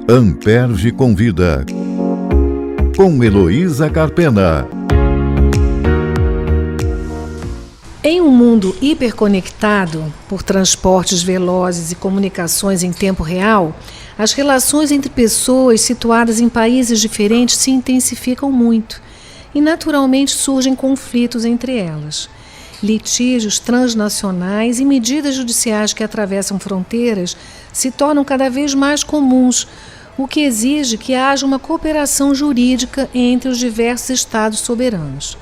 Amperge Convida, com Heloísa Carpena. Em um mundo hiperconectado por transportes velozes e comunicações em tempo real, as relações entre pessoas situadas em países diferentes se intensificam muito e naturalmente surgem conflitos entre elas. Litígios transnacionais e medidas judiciais que atravessam fronteiras se tornam cada vez mais comuns, o que exige que haja uma cooperação jurídica entre os diversos Estados soberanos.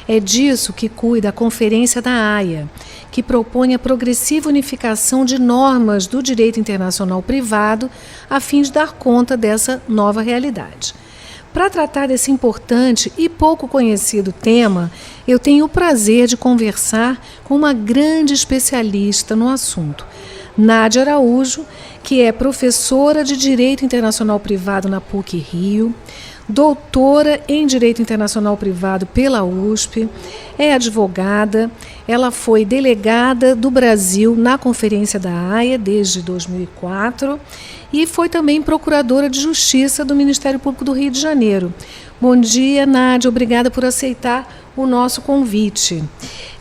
É disso que cuida a Conferência da Haia, que propõe a progressiva unificação de normas do direito internacional privado a fim de dar conta dessa nova realidade. Para tratar desse importante e pouco conhecido tema, eu tenho o prazer de conversar com uma grande especialista no assunto, Nádia Araújo, que é professora de Direito Internacional Privado na PUC-Rio, doutora em Direito Internacional Privado pela USP, é advogada, ela foi delegada do Brasil na Conferência da Haia desde 2004 e foi também procuradora de Justiça do Ministério Público do Rio de Janeiro. Bom dia, Nádia, obrigada por aceitar o nosso convite.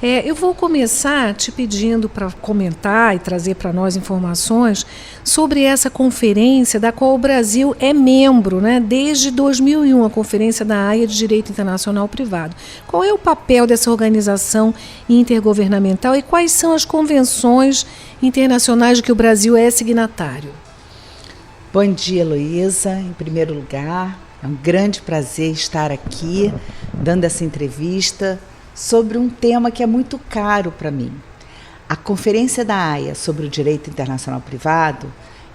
Eu vou começar te pedindo para comentar e trazer para nós informações sobre essa conferência da qual o Brasil é membro, né, desde 2001, a Conferência da Haia de Direito Internacional Privado. Qual é o papel dessa organização intergovernamental e quais são as convenções internacionais de que o Brasil é signatário? Bom dia, Heloísa. Em primeiro lugar, é um grande prazer estar aqui dando essa entrevista sobre um tema que é muito caro para mim. A Conferência da Haia sobre o Direito Internacional Privado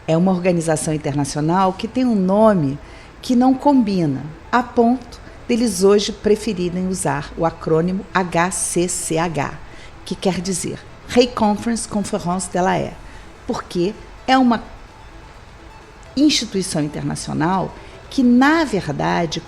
é uma organização internacional que tem um nome que não combina, a ponto deles hoje preferirem usar o acrônimo HCCH, que quer dizer Hague Conference Conférence de la Haye, porque é uma instituição internacional que, na verdade, é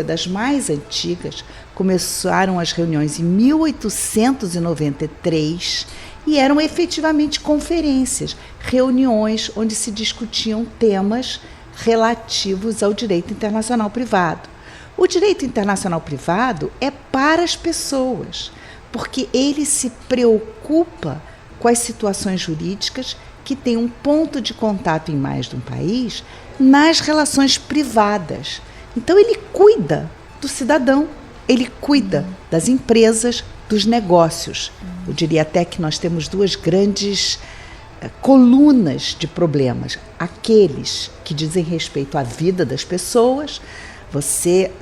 das mais antigas. Começaram as reuniões em 1893 e eram efetivamente conferências, reuniões onde se discutiam temas relativos ao direito internacional privado. O direito internacional privado é para as pessoas, porque ele se preocupa com as situações jurídicas que têm um ponto de contato em mais de um país nas relações privadas. Então, ele cuida do cidadão, ele cuida das empresas, dos negócios. Eu diria até que nós temos duas grandes colunas de problemas. Aqueles que dizem respeito à vida das pessoas.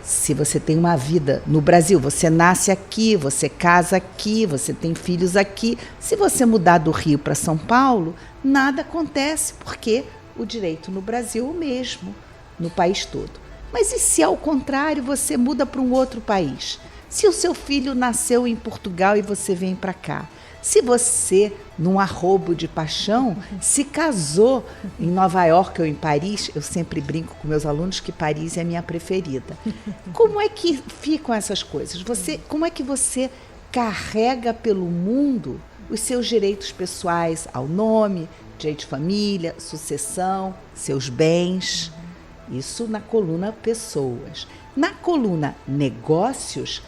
Se você tem uma vida no Brasil, você nasce aqui, você casa aqui, você tem filhos aqui. Se você mudar do Rio para São Paulo, nada acontece, porque o direito no Brasil é o mesmo, no país todo. Mas e se, ao contrário, você muda para um outro país? Se o seu filho nasceu em Portugal e você vem para cá? Se você, num arrobo de paixão, se casou em Nova York ou em Paris, eu sempre brinco com meus alunos que Paris é a minha preferida. Como é que ficam essas coisas? Como é que você carrega pelo mundo os seus direitos pessoais ao nome, direito de família, sucessão, seus bens? Isso na coluna pessoas. Na coluna negócios,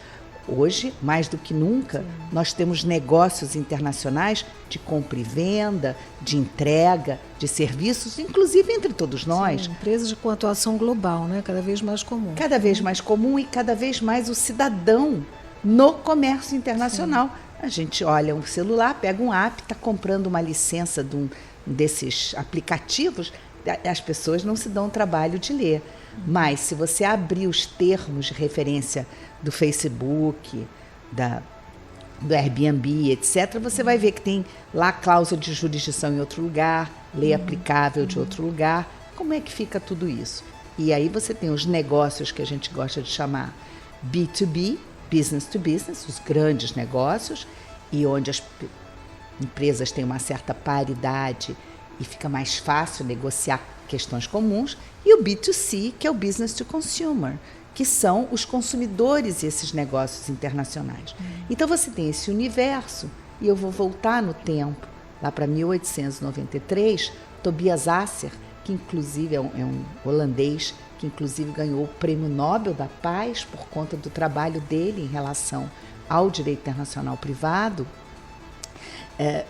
hoje, mais do que nunca, nós temos negócios internacionais de compra e venda, de entrega, de serviços, inclusive entre todos nós. Sim, empresas com atuação global, né? Cada vez mais comum. Cada vez mais comum e cada vez mais o cidadão no comércio internacional. Sim. A gente olha um celular, pega um app, está comprando uma licença de um desses aplicativos, as pessoas não se dão o trabalho de ler. Mas se você abrir os termos de referência do Facebook, do Airbnb, etc., você vai ver que tem lá cláusula de jurisdição em outro lugar, lei aplicável de outro lugar. Como é que fica tudo isso? E aí você tem os negócios que a gente gosta de chamar B2B, business to business, os grandes negócios, e onde as empresas têm uma certa paridade e fica mais fácil negociar questões comuns, e o B2C, que é o business to consumer, que são os consumidores e esses negócios internacionais. Então você tem esse universo, e eu vou voltar no tempo, lá para 1893, Tobias Asser, que que inclusive é um holandês, que inclusive ganhou o Prêmio Nobel da Paz por conta do trabalho dele em relação ao direito internacional privado,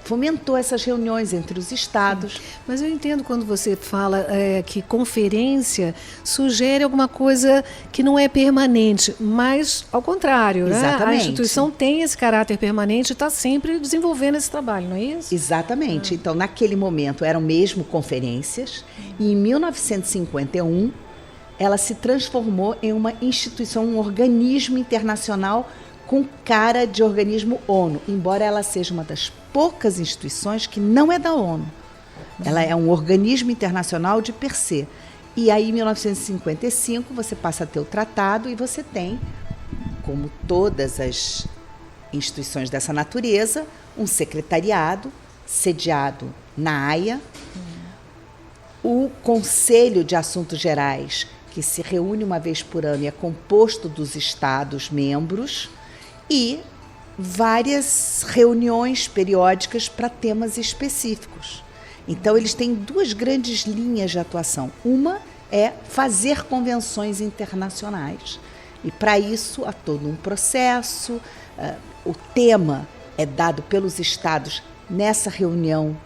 fomentou essas reuniões entre os estados. Mas eu entendo quando você fala que conferência sugere alguma coisa que não é permanente, mas ao contrário, né? A instituição tem esse caráter permanente e está sempre desenvolvendo esse trabalho, não é isso? Exatamente. Então, naquele momento eram mesmo conferências e em 1951 ela se transformou em uma instituição, um organismo internacional com cara de organismo ONU, embora ela seja uma das poucas instituições que não é da ONU. Ela é um organismo internacional de per se. E aí, em 1955, você passa a ter o tratado e você tem, como todas as instituições dessa natureza, um secretariado sediado na Haia, o Conselho de Assuntos Gerais, que se reúne uma vez por ano e é composto dos Estados-membros, e várias reuniões periódicas para temas específicos. Então, eles têm duas grandes linhas de atuação. Uma é fazer convenções internacionais. E, para isso, há todo um processo. O tema é dado pelos estados nessa reunião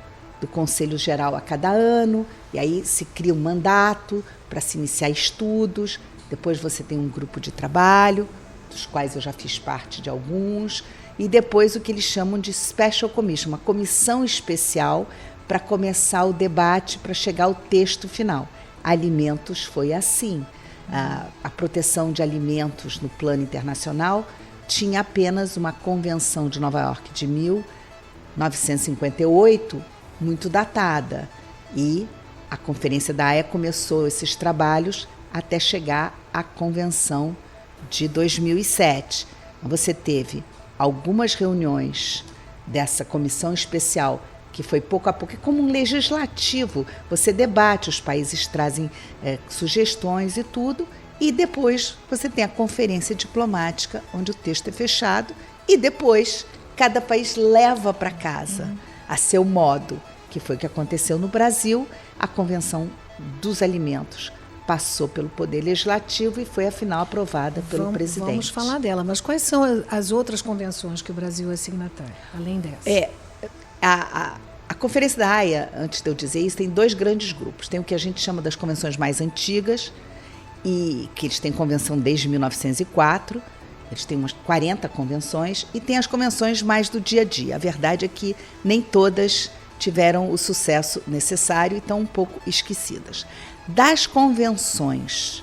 do Conselho Geral a cada ano. E aí se cria um mandato para se iniciar estudos. Depois você tem um grupo de trabalho, dos quais eu já fiz parte de alguns, e depois o que eles chamam de Special Commission, uma comissão especial para começar o debate, para chegar ao texto final. Alimentos foi assim. A proteção de alimentos no plano internacional tinha apenas uma convenção de Nova York de 1958, muito datada, e a Conferência da Haia começou esses trabalhos até chegar à convenção de 2007. Você teve algumas reuniões dessa comissão especial, que foi pouco a pouco, é como um legislativo. Você debate, os países trazem sugestões e tudo, e depois você tem a conferência diplomática, onde o texto é fechado, e depois cada país leva para casa, a seu modo, que foi o que aconteceu no Brasil. A Convenção dos Alimentos passou pelo Poder Legislativo e foi, afinal, aprovada pelo presidente. Vamos falar dela, mas quais são as outras convenções que o Brasil é signatário, além dessa? A Conferência da Haia, antes de eu dizer isso, tem dois grandes grupos. Tem o que a gente chama das convenções mais antigas, e que eles têm convenção desde 1904, eles têm umas 40 convenções, e tem as convenções mais do dia a dia. A verdade é que nem todas tiveram o sucesso necessário e estão um pouco esquecidas. Das convenções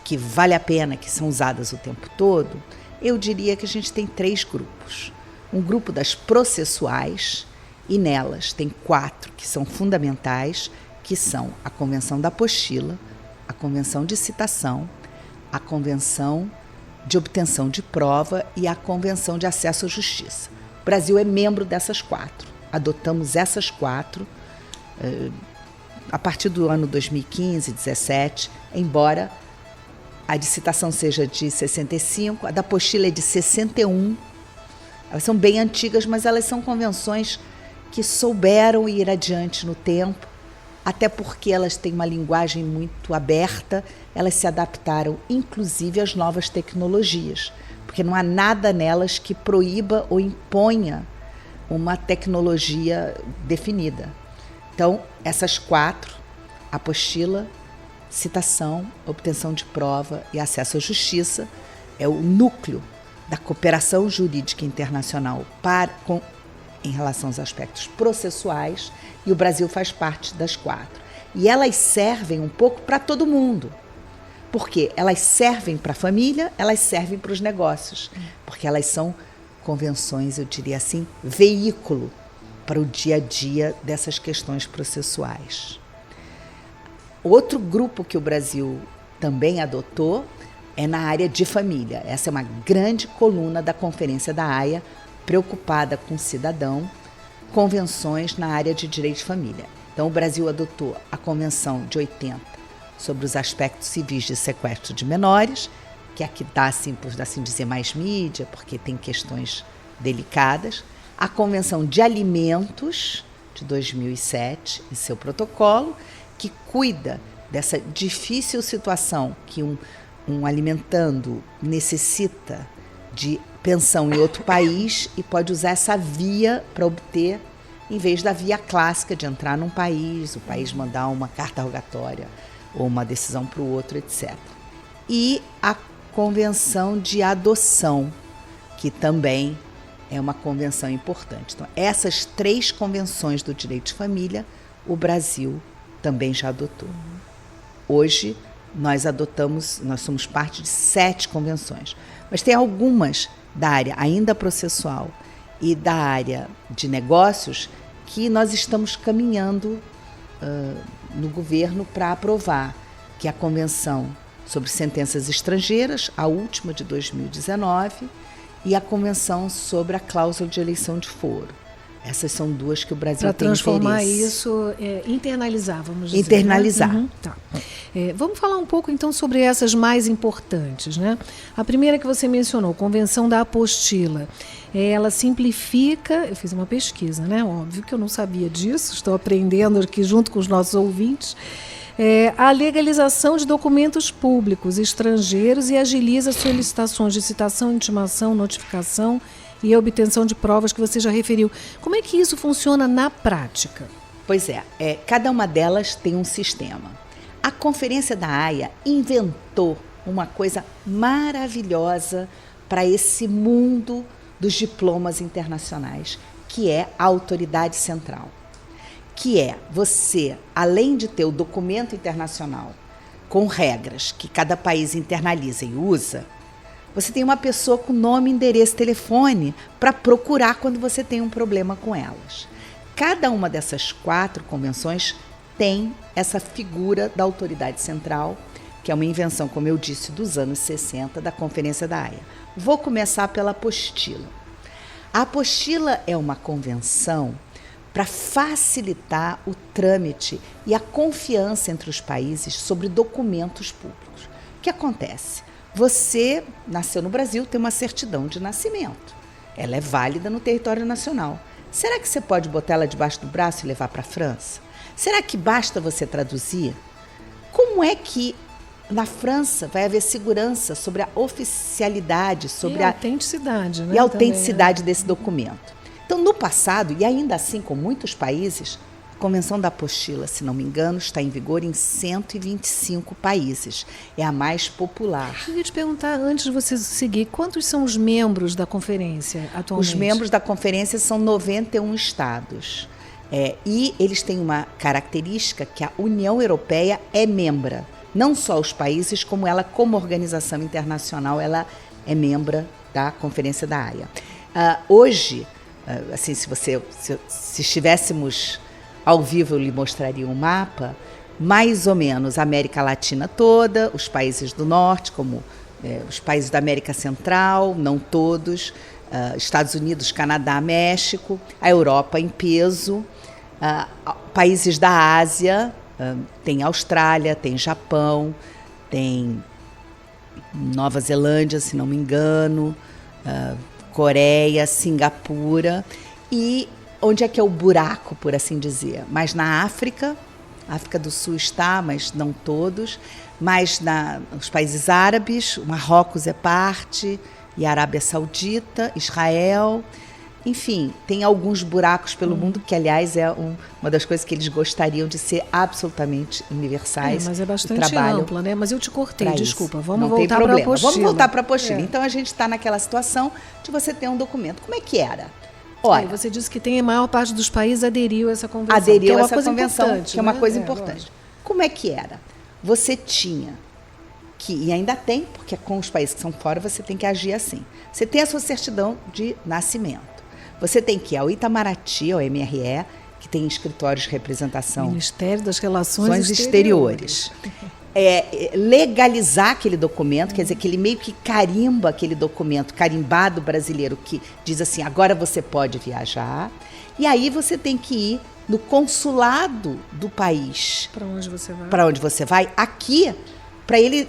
que vale a pena, que são usadas o tempo todo, eu diria que a gente tem 3 grupos. Um grupo das processuais, e nelas tem 4 que são fundamentais, que são a Convenção da Apostila, a Convenção de Citação, a Convenção de Obtenção de Prova e a Convenção de Acesso à Justiça. O Brasil é membro dessas 4. Adotamos essas 4 a partir do ano 2015, 2017, embora a de citação seja de 65, a da apostila é de 61. Elas são bem antigas, mas elas são convenções que souberam ir adiante no tempo, até porque elas têm uma linguagem muito aberta, elas se adaptaram inclusive às novas tecnologias, porque não há nada nelas que proíba ou imponha uma tecnologia definida. Então, essas 4, apostila, citação, obtenção de prova e acesso à justiça, é o núcleo da cooperação jurídica internacional em relação aos aspectos processuais, e o Brasil faz parte das 4. E elas servem um pouco para todo mundo, porque elas servem para a família, elas servem para os negócios, porque elas são convenções, eu diria assim, veículo para o dia a dia dessas questões processuais. Outro grupo que o Brasil também adotou é na área de família. Essa é uma grande coluna da Conferência da Haia, preocupada com o cidadão, convenções na área de direito de família. Então, o Brasil adotou a Convenção de 80 sobre os aspectos civis de sequestro de menores, que é a que dá, assim, por assim dizer, mais mídia, porque tem questões delicadas. A Convenção de Alimentos, de 2007, em seu protocolo, que cuida dessa difícil situação que um alimentando necessita de pensão em outro país e pode usar essa via para obter, em vez da via clássica de entrar num país, o país mandar uma carta rogatória ou uma decisão para o outro, etc. E a Convenção de Adoção, que também é uma convenção importante. Então, essas 3 convenções do direito de família, o Brasil também já adotou. Hoje, nós somos parte de 7 convenções, mas tem algumas da área ainda processual e da área de negócios que nós estamos caminhando no governo para aprovar, que é a Convenção sobre Sentenças Estrangeiras, a última de 2019, e a Convenção sobre a Cláusula de Eleição de Foro. Essas são 2 que o Brasil tem interesse. Para transformar isso, internalizar, vamos dizer. Internalizar. Né? Tá. Vamos falar um pouco, então, sobre essas mais importantes, né? A primeira que você mencionou, Convenção da Apostila. Ela simplifica, eu fiz uma pesquisa, né? Óbvio que eu não sabia disso, estou aprendendo aqui junto com os nossos ouvintes. A legalização de documentos públicos estrangeiros e agiliza solicitações de citação, intimação, notificação e a obtenção de provas que você já referiu. Como é que isso funciona na prática? Pois cada uma delas tem um sistema. A Conferência da Haia inventou uma coisa maravilhosa para esse mundo dos diplomas internacionais, que é a autoridade central. Que é você, além de ter o documento internacional com regras que cada país internaliza e usa, você tem uma pessoa com nome, endereço, telefone para procurar quando você tem um problema com elas. Cada uma dessas 4 convenções tem essa figura da autoridade central, que é uma invenção, como eu disse, dos anos 60, da Conferência da Haia. Vou começar pela apostila. A apostila é uma convenção para facilitar o trâmite e a confiança entre os países sobre documentos públicos. O que acontece? Você nasceu no Brasil, tem uma certidão de nascimento. Ela é válida no território nacional. Será que você pode botar ela debaixo do braço e levar para a França? Será que basta você traduzir? Como é que na França vai haver segurança sobre a oficialidade, sobre a autenticidade, né? E a autenticidade também, desse documento? Então, no passado, e ainda assim com muitos países, a Convenção da Apostila, se não me engano, está em vigor em 125 países. É a mais popular. Eu queria te perguntar, antes de você seguir, quantos são os membros da conferência atualmente? Os membros da conferência são 91 estados. E eles têm uma característica que a União Europeia é membra. Não só os países, como ela, como organização internacional, ela é membro da Conferência da Haia. Hoje, assim, se estivéssemos ao vivo, eu lhe mostraria um mapa, mais ou menos a América Latina toda, os países do norte, como os países da América Central, não todos, Estados Unidos, Canadá, México, a Europa em peso, países da Ásia, tem Austrália, tem Japão, tem Nova Zelândia, se não me engano, Coreia, Singapura. E onde é que é o buraco, por assim dizer? Mas na África do Sul está, mas não todos. Mas nos países árabes, o Marrocos é parte, e a Arábia Saudita, Israel. Enfim, tem alguns buracos pelo mundo, que, aliás, é uma das coisas que eles gostariam de ser absolutamente universais. Mas é bastante ampla, né? Mas eu te cortei, desculpa. Vamos voltar para a apostila. Vamos voltar para a apostila. Então, a gente está naquela situação de você ter um documento. Como é que era? Olha, você disse que a maior parte dos países aderiu a essa convenção. Aderiu a essa convenção, que é uma coisa importante. Como é que era? Você tinha e ainda tem, porque com os países que são fora, você tem que agir assim. Você tem a sua certidão de nascimento. Você tem que ir ao Itamaraty, ao MRE, que tem escritórios de representação. Ministério das Relações Exteriores. Legalizar aquele documento, quer dizer, que ele meio que carimba aquele documento, carimbado brasileiro, que diz assim, agora você pode viajar. E aí você tem que ir no consulado do país. Para onde você vai? Para onde você vai, aqui, para ele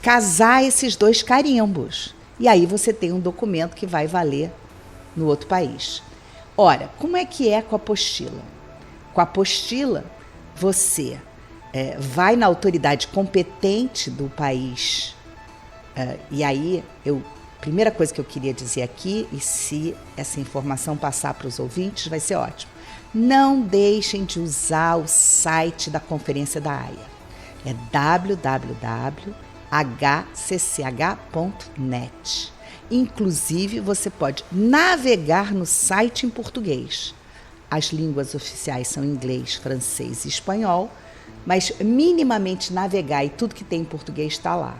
casar esses 2 carimbos. E aí você tem um documento que vai valer no outro país. Ora, como é que é com a apostila? Com a apostila, você vai na autoridade competente do país, e aí primeira coisa que eu queria dizer aqui, e se essa informação passar para os ouvintes, vai ser ótimo. Não deixem de usar o site da Conferência da Haia. É www.hcch.net. Inclusive, você pode navegar no site em português. As línguas oficiais são inglês, francês e espanhol, mas minimamente navegar e tudo que tem em português está lá.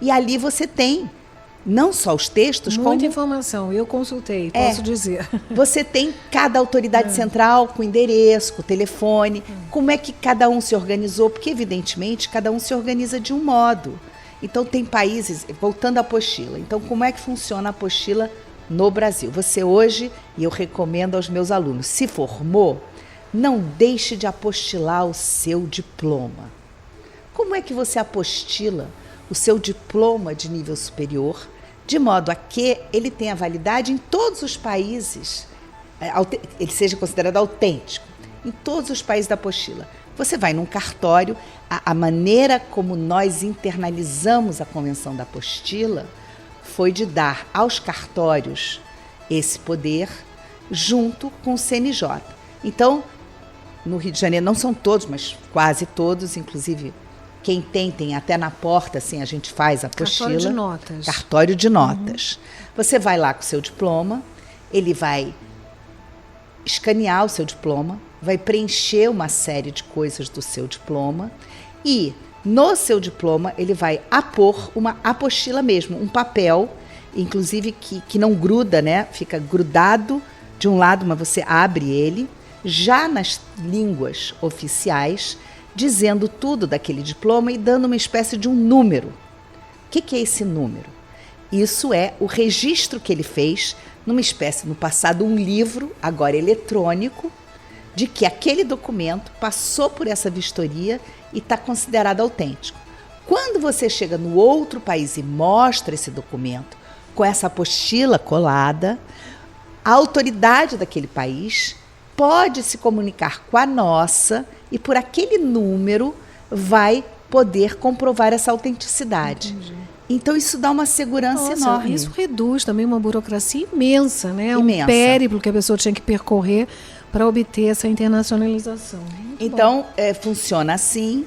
E ali você tem não só os textos, muita informação, eu consultei, posso dizer. Você tem cada autoridade central com endereço, com telefone, como é que cada um se organizou, porque evidentemente cada um se organiza de um modo. Então tem países, voltando à apostila, então como é que funciona a apostila no Brasil? Você hoje, e eu recomendo aos meus alunos, se formou, não deixe de apostilar o seu diploma. Como é que você apostila o seu diploma de nível superior, de modo a que ele tenha validade em todos os países, ele seja considerado autêntico, em todos os países da apostila? Você vai num cartório, a maneira como nós internalizamos a Convenção da Apostila foi de dar aos cartórios esse poder junto com o CNJ. Então, no Rio de Janeiro, não são todos, mas quase todos, inclusive quem tem até na porta, assim, a gente faz a apostila. Cartório de notas. Cartório de notas. Você vai lá com o seu diploma, ele vai escanear o seu diploma, vai preencher uma série de coisas do seu diploma e no seu diploma ele vai apor uma apostila mesmo, um papel, inclusive que não gruda, né? Fica grudado de um lado, mas você abre ele, já nas línguas oficiais, dizendo tudo daquele diploma e dando uma espécie de um número. O que é esse número? Isso é o registro que ele fez numa espécie, no passado, um livro, agora eletrônico, de que aquele documento passou por essa vistoria e está considerado autêntico. Quando você chega no outro país e mostra esse documento com essa apostila colada, a autoridade daquele país pode se comunicar com a nossa e por aquele número vai poder comprovar essa autenticidade. Entendi. Então isso dá uma segurança enorme. Isso reduz também uma burocracia imensa, né? Imensa. Um périplo que a pessoa tinha que percorrer para obter essa internacionalização. Então, funciona assim.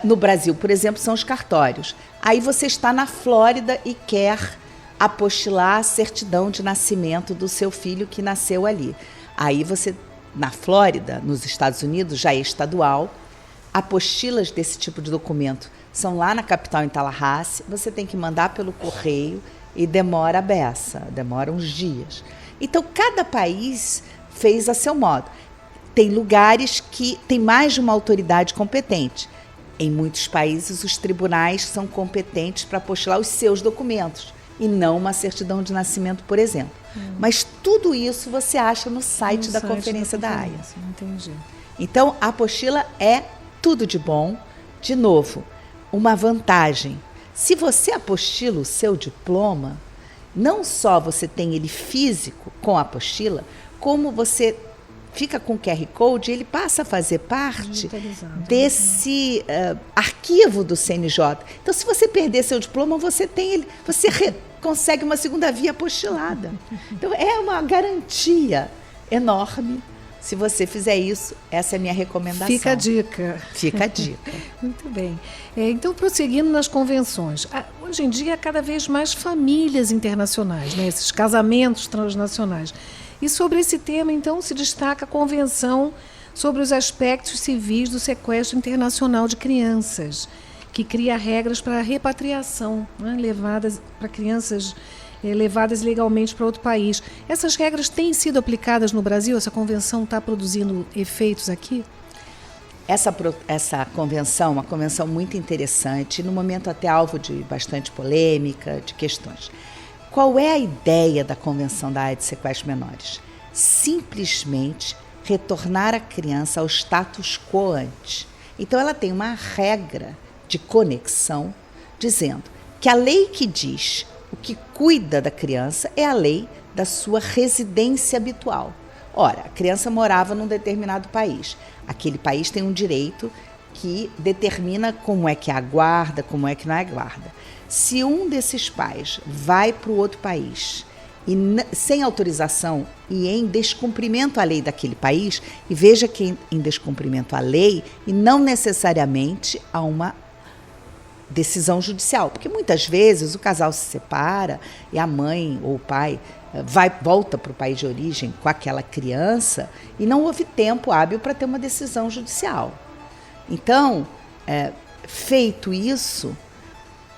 No Brasil, por exemplo, são os cartórios. Aí você está na Flórida e quer apostilar a certidão de nascimento do seu filho que nasceu ali. Aí você, na Flórida, nos Estados Unidos, já é estadual, apostilas desse tipo de documento são lá na capital, em Tallahassee, você tem que mandar pelo correio e demora a beça, demora uns dias. Então, cada país fez a seu modo. Tem lugares que tem mais de uma autoridade competente. Em muitos países, os tribunais são competentes para apostilar os seus documentos e não uma certidão de nascimento, por exemplo. Mas tudo isso você acha no site da Conferência da Haia. Entendi. Então, a apostila é tudo de bom. De novo, uma vantagem. Se você apostila o seu diploma, não só você tem ele físico com a apostila, como você fica com o QR Code, ele passa a fazer parte desse arquivo do CNJ. Então, se você perder seu diploma, você tem ele, você consegue uma segunda via apostilada. Então, é uma garantia enorme. Se você fizer isso, essa é a minha recomendação. Fica a dica. Fica a dica. Muito bem. Então, prosseguindo nas convenções, hoje em dia há cada vez mais famílias internacionais, né? Esses casamentos transnacionais. E sobre esse tema, então, se destaca a Convenção sobre os Aspectos Civis do Sequestro Internacional de Crianças, que cria regras para a repatriação, né, levadas para crianças levadas legalmente para outro país. Essas regras têm sido aplicadas no Brasil? Essa convenção está produzindo efeitos aqui? Essa convenção é uma convenção muito interessante, no momento até alvo de bastante polêmica, de questões. Qual é a ideia da Convenção da Haia de Sequestro de Menores? Simplesmente retornar a criança ao status quo ante. Então, ela tem uma regra de conexão dizendo que a lei que diz o que cuida da criança é a lei da sua residência habitual. Ora, a criança morava num determinado país. Aquele país tem um direito que determina como é que é a guarda, como é que não é a guarda. Se um desses pais vai para o outro país e sem autorização e em descumprimento à lei daquele país, e veja que em descumprimento à lei e não necessariamente a uma decisão judicial, porque muitas vezes o casal se separa e a mãe ou o pai volta para o país de origem com aquela criança e não houve tempo hábil para ter uma decisão judicial. Então, feito isso,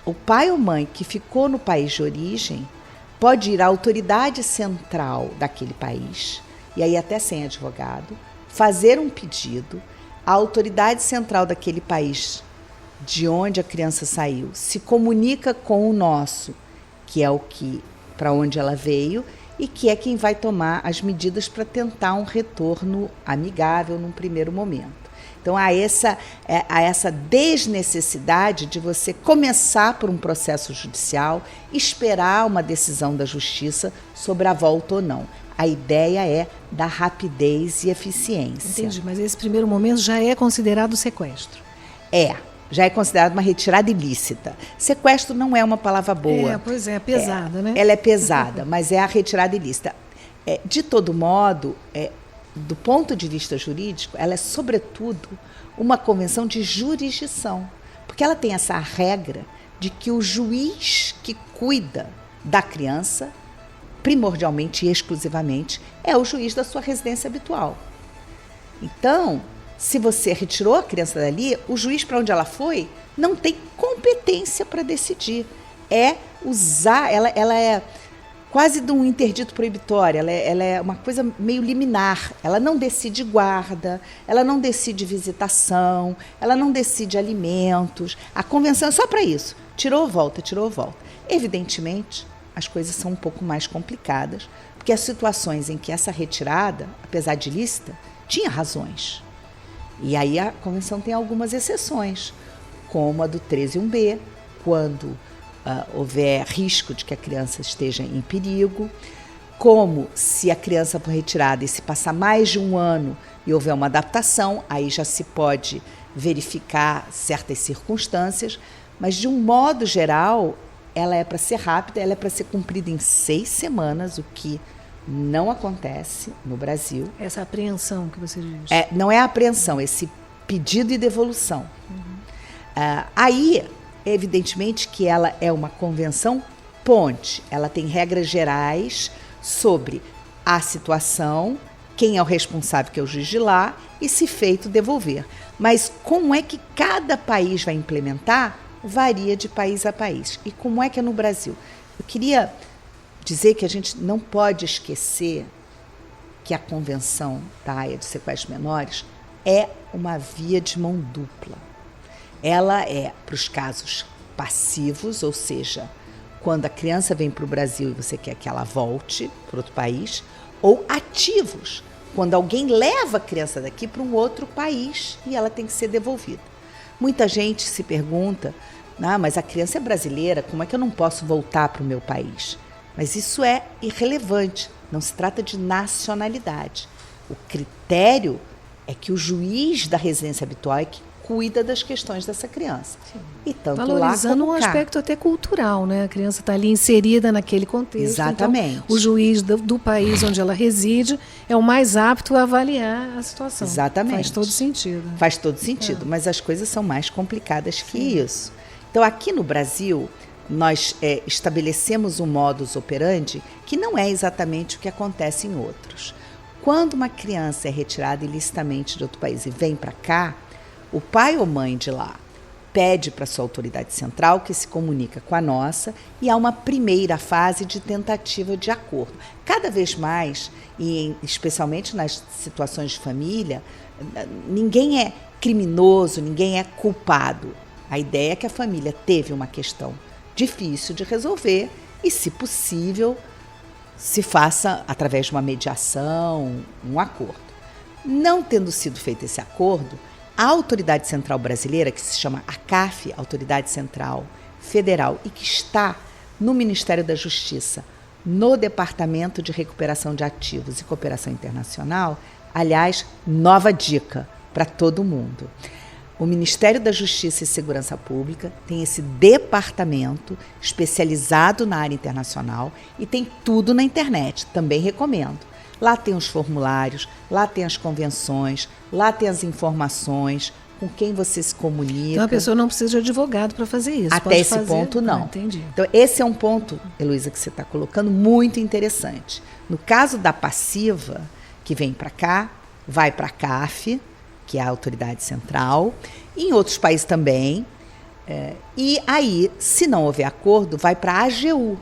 o pai ou mãe que ficou no país de origem pode ir à autoridade central daquele país, e aí até sem advogado, fazer um pedido. A autoridade central daquele país de onde a criança saiu se comunica com o nosso, que é o que para onde ela veio, e que é quem vai tomar as medidas para tentar um retorno amigável num primeiro momento. Então, há essa desnecessidade de você começar por um processo judicial, esperar uma decisão da justiça sobre a volta ou não. A ideia é da rapidez e eficiência. Entendi, mas esse primeiro momento já é considerado sequestro. Já é considerado uma retirada ilícita. Sequestro não é uma palavra boa. Pois é pesada, né? Ela é pesada, mas é a retirada ilícita. De todo modo, do ponto de vista jurídico, ela é, sobretudo, uma convenção de jurisdição, porque ela tem essa regra de que o juiz que cuida da criança, primordialmente e exclusivamente, é o juiz da sua residência habitual. Então, se você retirou a criança dali, o juiz para onde ela foi não tem competência para decidir. Ela é quase de um interdito proibitório, ela é uma coisa meio liminar. Ela não decide guarda, ela não decide visitação, ela não decide alimentos. A convenção é só para isso. Tirou, volta, tirou, volta. Evidentemente, as coisas são um pouco mais complicadas, porque as situações em que essa retirada, apesar de ilícita, tinha razões. E aí a convenção tem algumas exceções, como a do 13.1b, quando houver risco de que a criança esteja em perigo, como se a criança for retirada e se passar mais de um ano e houver uma adaptação, aí já se pode verificar certas circunstâncias, mas de um modo geral, ela é para ser rápida, ela é para ser cumprida em 6 semanas, o que não acontece no Brasil. Essa apreensão que você diz. Não é a apreensão, esse pedido e devolução. Aí, evidentemente que ela é uma convenção ponte. Ela tem regras gerais sobre a situação, quem é o responsável, que é o juiz de lá, e se feito, devolver. Mas como é que cada país vai implementar, varia de país a país. E como é que é no Brasil? Eu queria dizer que a gente não pode esquecer que a Convenção da Haia de Sequestros Menores é uma via de mão dupla. Ela é para os casos passivos, ou seja, quando a criança vem para o Brasil e você quer que ela volte para outro país, ou ativos, quando alguém leva a criança daqui para um outro país e ela tem que ser devolvida. Muita gente se pergunta, mas a criança é brasileira, como é que eu não posso voltar para o meu país? Mas isso é irrelevante, não se trata de nacionalidade. O critério é que o juiz da residência habitual é que cuida das questões dessa criança. Sim. E tanto valorizando lá como um aspecto até cultural, né? A criança está ali inserida naquele contexto. Exatamente. Então, o juiz do país onde ela reside é o mais apto a avaliar a situação. Exatamente. Faz todo sentido. Faz todo sentido, mas as coisas são mais complicadas que isso. Então, aqui no Brasil, nós estabelecemos um modus operandi que não é exatamente o que acontece em outros. Quando uma criança é retirada ilicitamente de outro país e vem para cá, o pai ou mãe de lá pede para a sua autoridade central, que se comunica com a nossa, e há uma primeira fase de tentativa de acordo. Cada vez mais, e especialmente nas situações de família, ninguém é criminoso, ninguém é culpado. A ideia é que a família teve uma questão difícil de resolver e, se possível, se faça através de uma mediação, um acordo. Não tendo sido feito esse acordo, a Autoridade Central Brasileira, que se chama ACAF, Autoridade Central Federal, e que está no Ministério da Justiça, no Departamento de Recuperação de Ativos e Cooperação Internacional, aliás, nova dica para todo mundo. O Ministério da Justiça e Segurança Pública tem esse departamento especializado na área internacional e tem tudo na internet, também recomendo. Lá tem os formulários, lá tem as convenções, lá tem as informações, com quem você se comunica. Então a pessoa não precisa de advogado para fazer isso. Até esse ponto, não. Entendi. Então esse é um ponto, Heloísa, que você está colocando, muito interessante. No caso da passiva, que vem para cá, vai para a CAF, que é a autoridade central, em outros países também. E aí, se não houver acordo, vai para a AGU.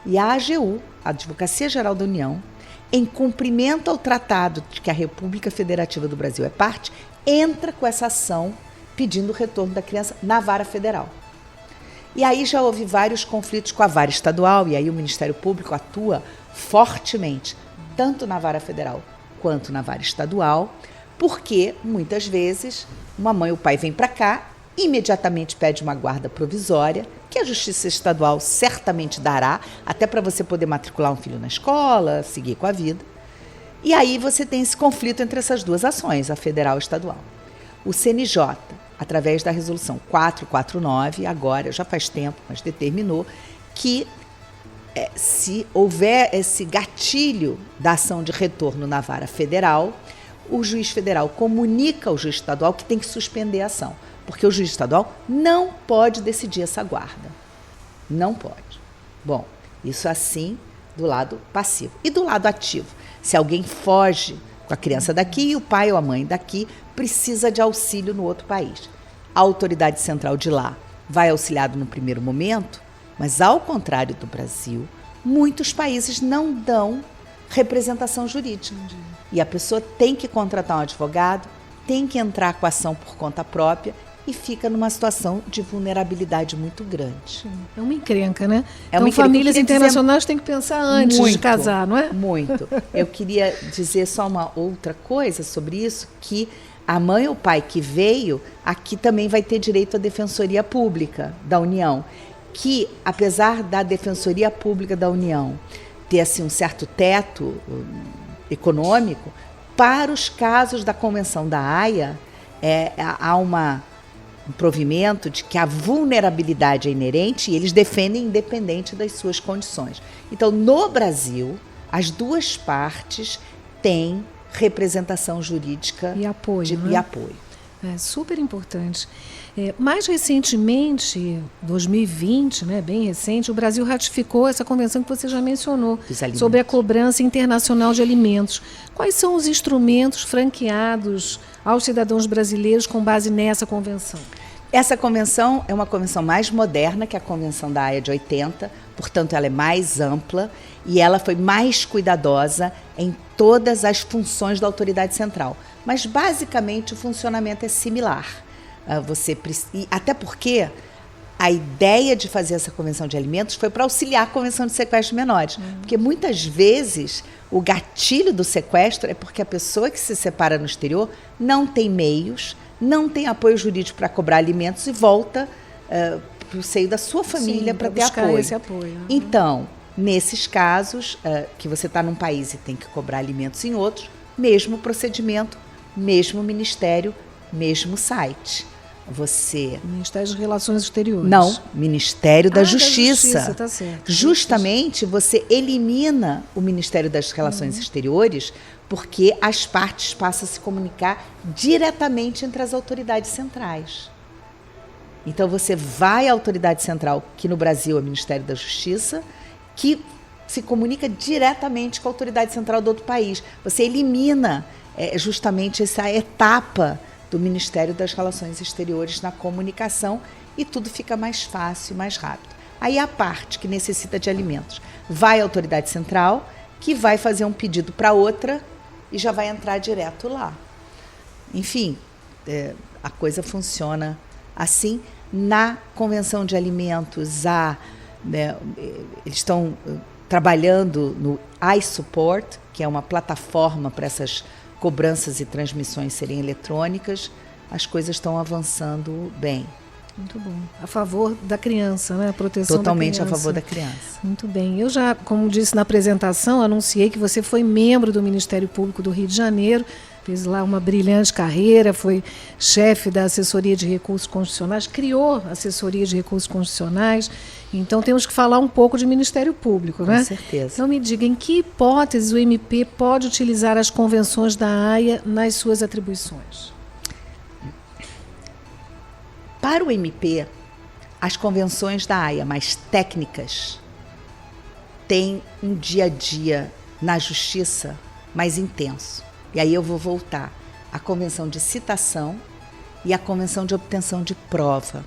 E a AGU, a Advocacia Geral da União, em cumprimento ao tratado de que a República Federativa do Brasil é parte, entra com essa ação pedindo o retorno da criança na vara federal. E aí já houve vários conflitos com a vara estadual, e aí o Ministério Público atua fortemente, tanto na vara federal quanto na vara estadual, porque muitas vezes uma mãe ou o pai vem para cá, imediatamente pede uma guarda provisória, que a Justiça Estadual certamente dará, até para você poder matricular um filho na escola, seguir com a vida. E aí você tem esse conflito entre essas duas ações, a federal e a estadual. O CNJ, através da resolução 449, agora, já faz tempo, mas determinou que se houver esse gatilho da ação de retorno na vara federal, o juiz federal comunica ao juiz estadual que tem que suspender a ação, porque o juiz estadual não pode decidir essa guarda. Não pode. Bom, isso assim do lado passivo. E do lado ativo? Se alguém foge com a criança daqui e o pai ou a mãe daqui precisa de auxílio no outro país. A autoridade central de lá vai auxiliado no primeiro momento, mas ao contrário do Brasil, muitos países não dão representação jurídica. E a pessoa tem que contratar um advogado, tem que entrar com a ação por conta própria e fica numa situação de vulnerabilidade muito grande. É uma encrenca, né? Então, famílias internacionais têm que pensar antes de casar, não é? Muito. Eu queria dizer só uma outra coisa sobre isso, que a mãe ou o pai que veio, aqui também vai ter direito à Defensoria Pública da União, que, apesar da Defensoria Pública da União ter assim, um certo teto econômico, para os casos da Convenção da Haia, há um provimento de que a vulnerabilidade é inerente e eles defendem independente das suas condições. Então, no Brasil, as duas partes têm representação jurídica e apoio. E apoio. É super importante. Mais recentemente, 2020, né, bem recente, o Brasil ratificou essa convenção que você já mencionou, sobre a cobrança internacional de alimentos. Quais são os instrumentos franqueados aos cidadãos brasileiros com base nessa convenção? Essa convenção é uma convenção mais moderna que a Convenção da Haia de 80, portanto ela é mais ampla e ela foi mais cuidadosa em todas as funções da autoridade central. Mas basicamente o funcionamento é similar. Até porque a ideia de fazer essa convenção de alimentos foi para auxiliar a convenção de sequestro de menores. Porque muitas vezes o gatilho do sequestro é porque a pessoa que se separa no exterior não tem meios, não tem apoio jurídico para cobrar alimentos e volta para o seio da sua família para ter apoio. Esse apoio. Então, nesses casos, que você está num país e tem que cobrar alimentos em outros, mesmo procedimento, mesmo ministério, mesmo site. Ministério das Relações Exteriores. Não, Ministério da Justiça. Tá certo. Justamente você elimina o Ministério das Relações Exteriores porque as partes passam a se comunicar diretamente entre as autoridades centrais. Então você vai à autoridade central, que no Brasil é o Ministério da Justiça, que se comunica diretamente com a autoridade central do outro país. Você elimina justamente essa etapa do Ministério das Relações Exteriores na comunicação e tudo fica mais fácil, mais rápido. Aí a parte que necessita de alimentos vai à autoridade central, que vai fazer um pedido para outra e já vai entrar direto lá. Enfim, a coisa funciona assim. Na Convenção de Alimentos, eles estão trabalhando no iSupport, que é uma plataforma para essas cobranças e transmissões serem eletrônicas. As coisas estão avançando bem. Muito bom. A favor da criança, né? A proteção Totalmente da criança. a favor da criança. Muito bem. Eu já, como disse na apresentação, anunciei que você foi membro do Ministério Público do Rio de Janeiro, fez lá uma brilhante carreira, foi chefe da assessoria de recursos constitucionais, criou a assessoria de recursos constitucionais. Então temos que falar um pouco de Ministério Público, né? Com certeza. Então me diga, em que hipótese o MP pode utilizar as convenções da AIA nas suas atribuições? Para o MP, as convenções da AIA mais técnicas têm um dia a dia na justiça mais intenso. E aí eu vou voltar à Convenção de Citação e à Convenção de Obtenção de Prova.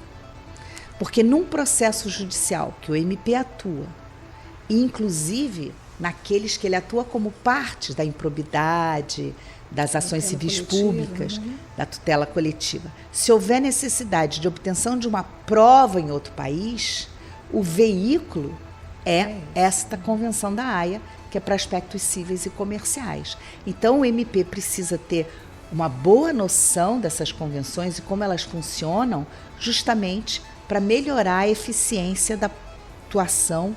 Porque num processo judicial que o MP atua, e inclusive naqueles que ele atua como parte da improbidade, das ações civis públicas, da tutela coletiva, se houver necessidade de obtenção de uma prova em outro país, o veículo é esta Convenção da AIA, que é para aspectos cíveis e comerciais. Então, o MP precisa ter uma boa noção dessas convenções e como elas funcionam, justamente para melhorar a eficiência da atuação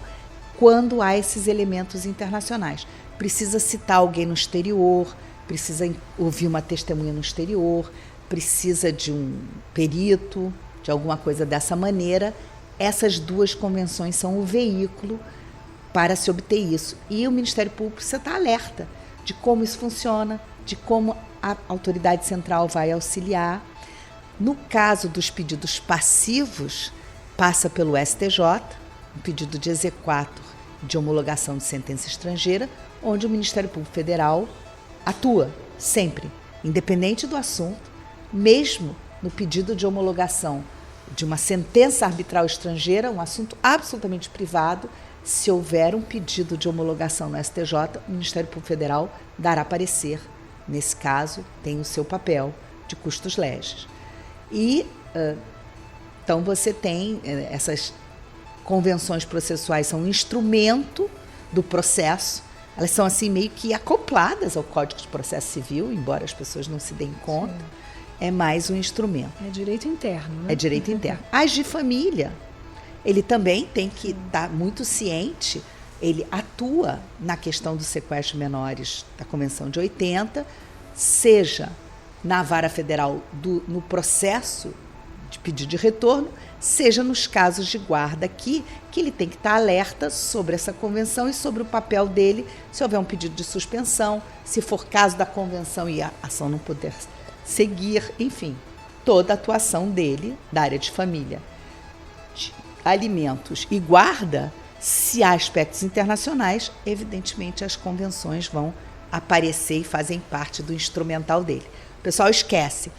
quando há esses elementos internacionais. Precisa citar alguém no exterior, precisa ouvir uma testemunha no exterior, precisa de um perito, de alguma coisa dessa maneira. Essas duas convenções são o veículo para se obter isso. E o Ministério Público precisa estar alerta de como isso funciona, de como a autoridade central vai auxiliar. No caso dos pedidos passivos, passa pelo STJ, um pedido de exequatur de homologação de sentença estrangeira, onde o Ministério Público Federal atua sempre, independente do assunto, mesmo no pedido de homologação de uma sentença arbitral estrangeira, um assunto absolutamente privado. Se houver um pedido de homologação no STJ, o Ministério Público Federal dará parecer. Nesse caso, tem o seu papel de custos legis. E, então, você tem essas convenções processuais, são um instrumento do processo. Elas são, assim, meio que acopladas ao Código de Processo Civil, embora as pessoas não se deem conta. Sim. É mais um instrumento. É direito interno, né? É direito interno. As de família, ele também tem que estar muito ciente, ele atua na questão do sequestro de menores da Convenção de 80, seja na vara federal no processo de pedido de retorno, seja nos casos de guarda aqui, que ele tem que estar alerta sobre essa convenção e sobre o papel dele, se houver um pedido de suspensão, se for caso da convenção e a ação não puder seguir, enfim, toda a atuação dele, da área de família, de alimentos e guarda. Se há aspectos internacionais, evidentemente as convenções vão aparecer e fazem parte do instrumental dele. O pessoal esquece,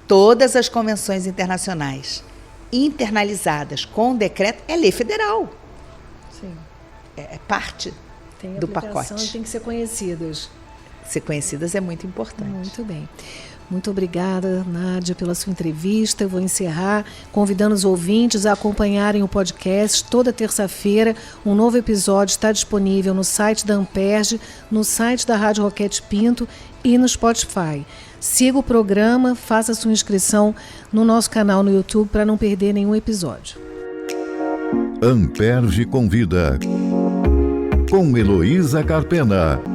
todas as convenções internacionais internalizadas com decreto é lei federal. Sim. É parte do pacote. Tem que ser conhecidas. Ser conhecidas é muito importante. Muito bem. Muito obrigada, Nádia, pela sua entrevista. Eu vou encerrar convidando os ouvintes a acompanharem o podcast. Toda terça-feira, um novo episódio está disponível no site da Amperge, no site da Rádio Roquete Pinto e no Spotify. Siga o programa, faça sua inscrição no nosso canal no YouTube para não perder nenhum episódio. Amperge convida, com Heloísa Carpena.